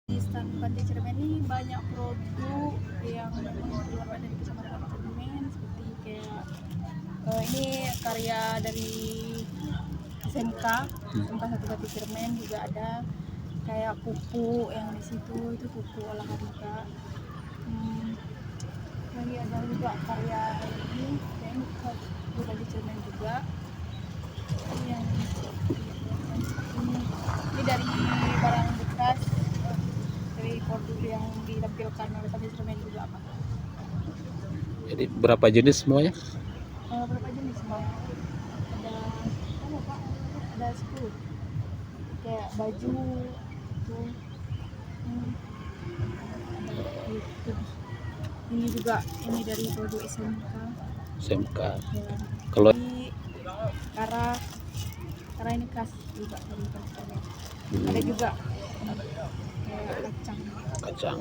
Di stand Pantai Cermen ini banyak produk yang memang keluar dari Kecamatan Cermen, seperti kayak ini karya dari SMK 1 Pantai Cermen, juga ada kayak pupuk yang di situ, itu pupuk olahan juga. Lagi ada juga karya ini dari Cermen juga. Ini dari barang bekas, dari produk yang ditampilkan oleh Pantai Cermen juga, Pak. Jadi berapa jenis semuanya? Berapa jenis semuanya? Ada apa, Pak? Ada 10. Kayak baju tuh. Ada ini juga, ini dari produk SMK. SMK. Ya. Kalau Di Kara ini khas juga dari Pantai. Ada juga kayak kacang. kacang.